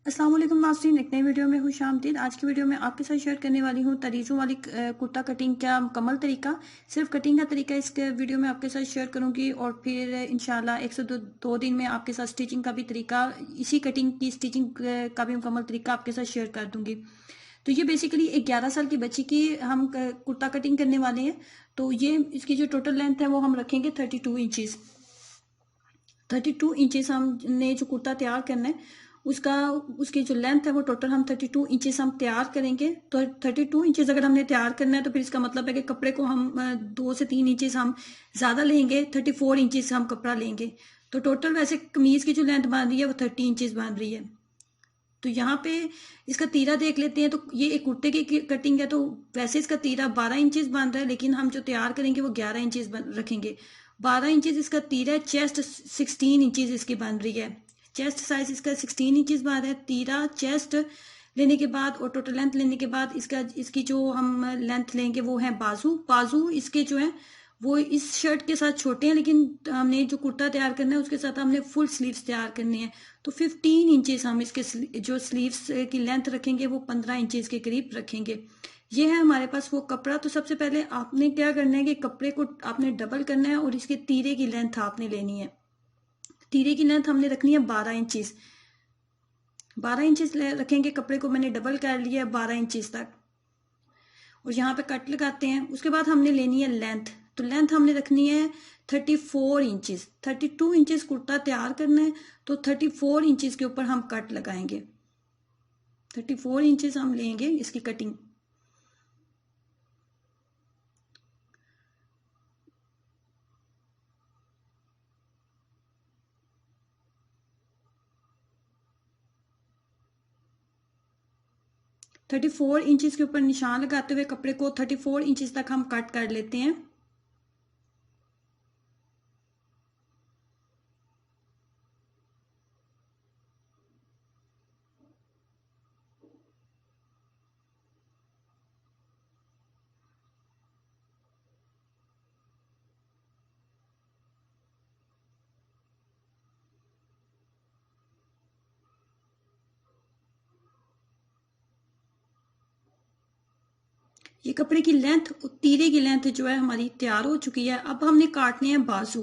अस्सलाम वालेकुम नाज़रीन, एक नई वीडियो में खुश आमदीद। आज की वीडियो में आपके साथ शेयर करने वाली हूँ तरीज़ों वाली कुर्ता कटिंग का मुकम्मल तरीका। सिर्फ कटिंग का तरीका इस वीडियो में आपके साथ शेयर करूँगी और फिर इंशाल्लाह एक से दो दिन में आपके साथ स्टिचिंग का भी तरीका, इसी कटिंग की स्टिचिंग का भी मुकम्मल तरीका आपके साथ शेयर कर दूँगी। तो ये बेसिकली एक 11 साल की बच्ची की हम कुर्ता कटिंग करने वाले हैं। तो ये इसकी जो टोटल लेंथ है वो हम रखेंगे 32 इंचज़। 32 इंचेस हमने जो कुर्ता तैयार करना है उसकी जो लेंथ है वो टोटल हम 32 इंचेस हम तैयार करेंगे। तो 32 इंचेस अगर हमने तैयार करना है तो फिर इसका मतलब है कि कपड़े को हम 2 से 3 इंचेस हम ज़्यादा लेंगे, 34 इंचेस हम कपड़ा लेंगे। तो टोटल वैसे कमीज़ की जो लेंथ बन रही है वो 30 इंचेस बन रही है। तो यहाँ पे इसका तीरा देख लेते हैं। तो ये एक कुर्ते की कटिंग है, तो वैसे इसका तीरा 12 इंचेस बन रहा है, लेकिन हम जो तैयार करेंगे वो 11 इंचेस रखेंगे। 12 इंचेस इसका तीरा है। चेस्ट 16 इंचेस इसकी बन रही है। चेस्ट साइज इसका 16 इंचेस बन रहा है। तीरा चेस्ट लेने के बाद और टोटल लेंथ लेने के बाद इसकी जो हम लेंथ लेंगे वो है बाजू। बाजू इसके जो है वो इस शर्ट के साथ छोटे हैं, लेकिन हमने जो कुर्ता तैयार करना है उसके साथ हमने फुल स्लीव्स तैयार करनी है। तो 15 इंचेस हम इसके जो स्लीव्स की लेंथ रखेंगे वो 15 इंचेस के करीब रखेंगे। ये है हमारे पास वो कपड़ा। तो सबसे पहले आपने क्या करना है कि कपड़े को आपने डबल करना है और इसके तीरे की लेंथ आपने लेनी है। तीरे की लेंथ हमने रखनी है 12 इंचेस। 12 इंचेस रखेंगे। कपड़े को मैंने डबल कर लिया है 12 इंचेस तक और यहाँ पे कट लगाते हैं। उसके बाद हमने लेनी है लेंथ। तो लेंथ हमने रखनी है 34 इंचेस। 32 इंचेस कुर्ता तैयार करना है, तो 34 इंचेस के ऊपर हम कट लगाएंगे। 34 इंचेस हम लेंगे इसकी कटिंग। थर्टी फोर इंचेस के ऊपर निशान लगाते हुए कपड़े को 34 इंचेस तक हम कट कर लेते हैं। ये कपड़े की लेंथ, तीरे की लेंथ जो है हमारी तैयार हो चुकी है। अब हमने काटने हैं बाजू।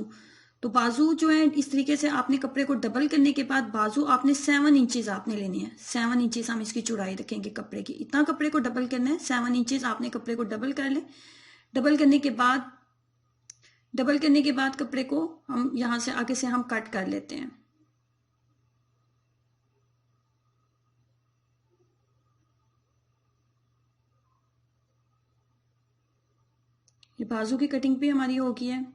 तो बाजू जो है इस तरीके से आपने कपड़े को डबल करने के बाद बाजू आपने 7 इंचेस आपने लेने हैं। 7 इंचेस हम इसकी चौड़ाई रखेंगे कपड़े की। इतना कपड़े को डबल करना है। 7 इंचेस आपने कपड़े को डबल कर ले। डबल करने के बाद कपड़े को हम यहां से आगे से हम कट कर लेते हैं। ये बाजू की कटिंग भी हमारी हो गई है।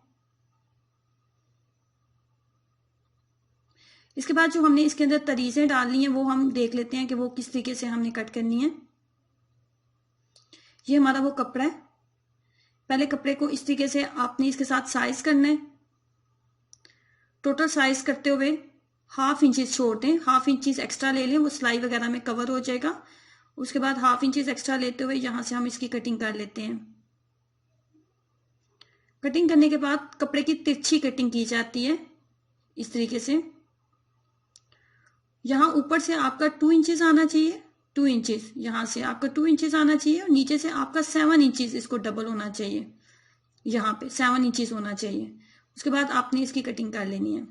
इसके बाद जो हमने इसके अंदर तरीजें डालनी है वो हम देख लेते हैं कि वो किस तरीके से हमने कट करनी है। ये हमारा वो कपड़ा है। पहले कपड़े को इस तरीके से आपने इसके साथ साइज करना है। टोटल साइज करते हुए हाफ इंचेस छोड़ दें। हाफ इंचेस एक्स्ट्रा ले लें, वो सिलाई वगैरह में कवर हो जाएगा। उसके बाद हाफ इंचेस एक्स्ट्रा लेते हुए यहां से हम इसकी कटिंग कर लेते हैं। कटिंग करने के बाद कपड़े की तिरछी कटिंग की जाती है इस तरीके से। यहां ऊपर से आपका 2 इंचेस आना चाहिए। 2 इंचेस यहां से आपका 2 इंचेस आना चाहिए और नीचे से आपका 7 इंचेस इसको डबल होना चाहिए। यहाँ पे 7 इंचेस होना चाहिए। उसके बाद आपने इसकी कटिंग कर लेनी है।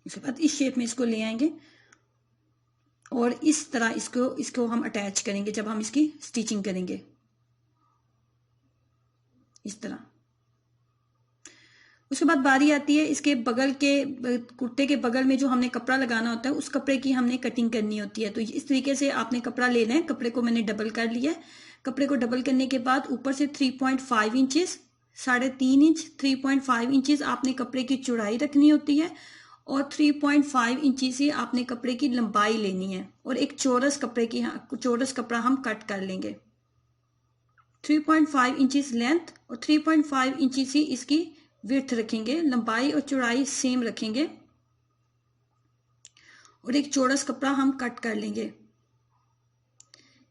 उसके बाद इस शेप में इसको ले आएंगे और इस तरह इसको हम अटैच करेंगे जब हम इसकी स्टिचिंग करेंगे, इस तरह। उसके बाद बारी आती है इसके बगल के, कुर्ते के बगल में जो हमने कपड़ा लगाना होता है उस कपड़े की हमने कटिंग करनी होती है। तो इस तरीके से आपने कपड़ा लेना है। कपड़े को मैंने डबल कर लिया है। कपड़े को डबल करने के बाद ऊपर से 3.5 इंचेस, 3.5 इंच, 3.5 इंचेस आपने कपड़े की चौड़ाई रखनी होती है और 3.5 इंची से आपने कपड़े की लंबाई लेनी है और एक चौरस कपड़ा हम कट कर लेंगे। 3.5 इंचेस लेंथ और 3.5 इंची से इसकी विड्थ रखेंगे। लंबाई और चौड़ाई सेम रखेंगे और एक चौरस कपड़ा हम कट कर लेंगे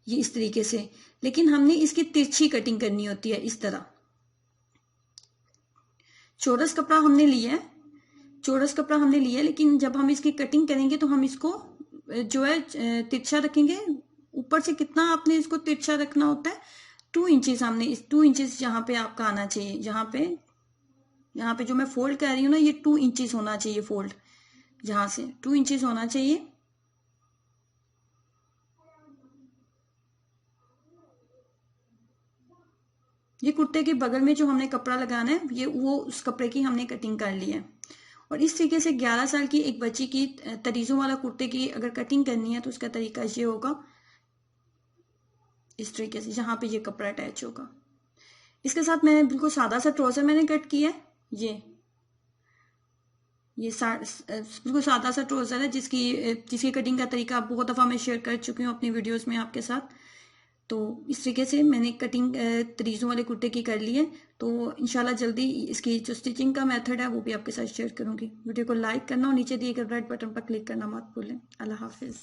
ये इस तरीके से। लेकिन हमने इसकी तिरछी कटिंग करनी होती है इस तरह। चौरस कपड़ा हमने लिया है, चौरस कपड़ा हमने लिया है, लेकिन जब हम इसकी कटिंग करेंगे तो हम इसको जो है तिरछा रखेंगे। ऊपर से कितना आपने इसको तिरछा रखना होता है, 2 इंचेस। हमने इस 2 इंचेस यहाँ पे आपका आना चाहिए। यहाँ पे जो मैं फोल्ड कर रही हूँ ना, ये 2 इंचेस होना चाहिए फोल्ड, यहाँ से 2 इंचेस होना चाहिए। ये कुर्ते के बगल में जो हमने कपड़ा लगाना है, ये वो उस कपड़े की हमने कटिंग कर ली है। और इस तरीके से 11 साल की एक बच्ची की तरीजों वाला कुर्ते की अगर कटिंग करनी है तो उसका तरीका ये होगा, इस तरीके से जहां पे ये कपड़ा अटैच होगा। इसके साथ मैंने बिल्कुल सादा सा ट्राउजर मैंने कट किया है। ये बिल्कुल सादा सा ट्राउजर है जिसकी कटिंग का तरीका बहुत दफा मैं शेयर कर चुकी हूँ अपनी वीडियोस में आपके साथ। तो इस तरीके से मैंने कटिंग तरीजों वाले कुर्ते की कर ली है। तो इंशाल्लाह जल्दी इसकी जो स्टिचिंग का मेथड है वो भी आपके साथ शेयर करूंगी। वीडियो को लाइक करना और नीचे दिए गए रेड बटन पर क्लिक करना मत भूलें। अल्लाह हाफिज।